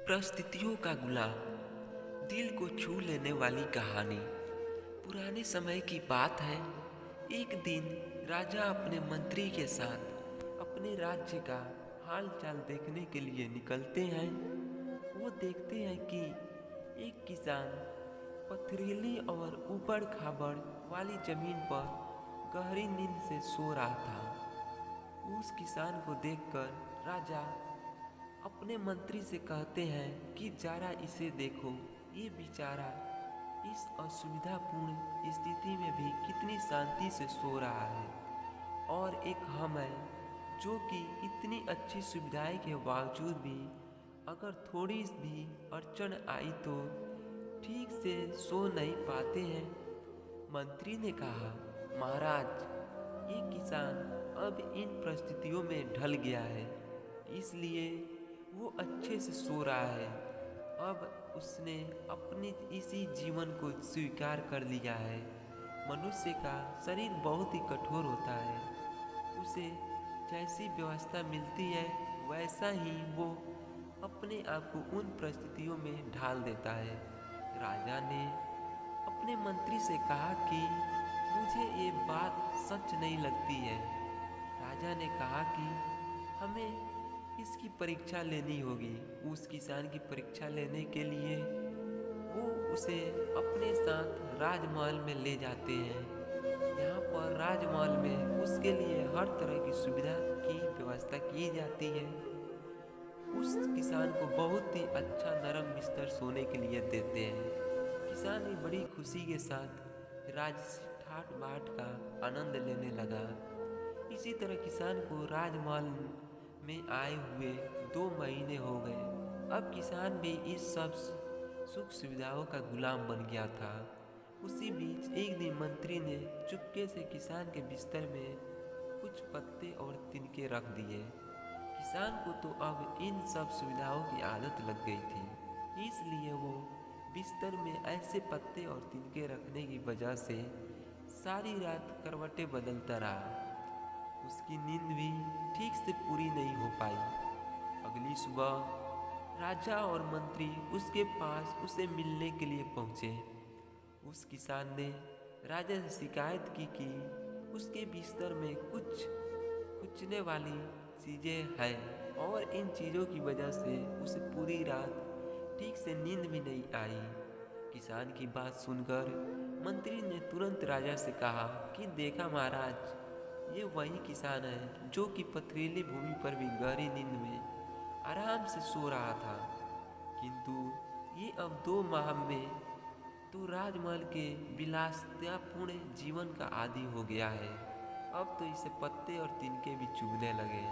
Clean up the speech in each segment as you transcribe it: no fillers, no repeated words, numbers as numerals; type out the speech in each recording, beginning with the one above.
परिस्थितियों का गुलाम, दिल को छू लेने वाली कहानी। पुराने समय की बात है। एक दिन राजा अपने मंत्री के साथ अपने राज्य का हाल चाल देखने के लिए निकलते हैं। वो देखते हैं कि एक किसान पथरीली और ऊबड़ खाबड़ वाली जमीन पर गहरी नींद से सो रहा था। उस किसान को देखकर राजा अपने मंत्री से कहते हैं कि जरा इसे देखो, ये बेचारा इस असुविधापूर्ण स्थिति में भी कितनी शांति से सो रहा है, और एक हम हैं जो कि इतनी अच्छी सुविधाएं के बावजूद भी अगर थोड़ी भी अड़चन आई तो ठीक से सो नहीं पाते हैं। मंत्री ने कहा, महाराज, ये किसान अब इन परिस्थितियों में ढल गया है, इसलिए वो अच्छे से सो रहा है। अब उसने अपने इसी जीवन को स्वीकार कर लिया है। मनुष्य का शरीर बहुत ही कठोर होता है। उसे जैसी व्यवस्था मिलती है वैसा ही वो अपने आप को उन परिस्थितियों में ढाल देता है। राजा ने अपने मंत्री से कहा कि मुझे ये बात सच नहीं लगती है। राजा ने कहा कि हमें इसकी परीक्षा लेनी होगी। उस किसान की परीक्षा लेने के लिए वो उसे अपने साथ राजमहल में ले जाते हैं। यहाँ पर राजमहल में उसके लिए हर तरह की सुविधा की व्यवस्था की जाती है। उस किसान को बहुत ही अच्छा नरम बिस्तर सोने के लिए देते हैं। किसान भी बड़ी खुशी के साथ राज ठाट बाट का आनंद लेने लगा। इसी तरह किसान को राजमहल में आए हुए 2 महीने हो गए। अब किसान भी इस सब सुख सुविधाओं का गुलाम बन गया था। उसी बीच एक दिन मंत्री ने चुपके से किसान के बिस्तर में कुछ पत्ते और तिनके रख दिए। किसान को तो अब इन सब सुविधाओं की आदत लग गई थी, इसलिए वो बिस्तर में ऐसे पत्ते और तिनके रखने की वजह से सारी रात करवटें बदलता रहा। उसकी नींद भी ठीक से पूरी नहीं हो पाई। अगली सुबह राजा और मंत्री उसके पास उसे मिलने के लिए पहुंचे। उस किसान ने राजा से शिकायत की कि उसके बिस्तर में कुछ कुचने वाली चीज़ें हैं और इन चीज़ों की वजह से उसे पूरी रात ठीक से नींद भी नहीं आई। किसान की बात सुनकर मंत्री ने तुरंत राजा से कहा कि देखा महाराज, ये वही किसान है जो कि पथरीली भूमि पर भी गहरी नींद में आराम से सो रहा था, किंतु ये अब 2 माह में तो राजमहल के विलासितापूर्ण जीवन का आदी हो गया है। अब तो इसे पत्ते और तिनके भी चुभने लगे।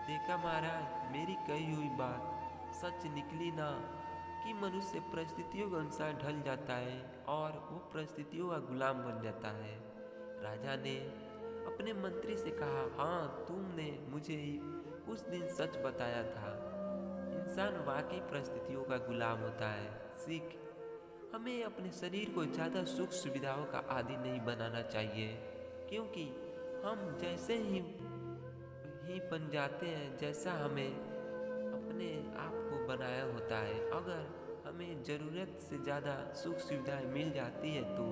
देखा महाराज, मेरी कही हुई बात सच निकली ना, कि मनुष्य परिस्थितियों के अनुसार ढल जाता है और वो परिस्थितियों का गुलाम बन जाता है। राजा ने अपने मंत्री से कहा, हाँ, तुमने मुझे उस दिन सच बताया था। इंसान वाकई परिस्थितियों का गुलाम होता है। सीख, हमें अपने शरीर को ज़्यादा सुख सुविधाओं का आदी नहीं बनाना चाहिए, क्योंकि हम जैसे ही बन जाते हैं जैसा हमें अपने आप को बनाया होता है। अगर हमें ज़रूरत से ज़्यादा सुख सुविधाएं मिल जाती है तो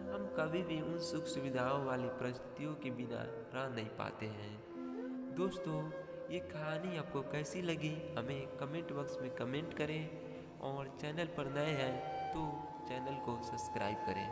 हम कभी भी उन सुख सुविधाओं वाली परिस्थितियों के बिना रह नहीं पाते हैं। दोस्तों, ये कहानी आपको कैसी लगी हमें कमेंट बॉक्स में कमेंट करें, और चैनल पर नए हैं तो चैनल को सब्सक्राइब करें।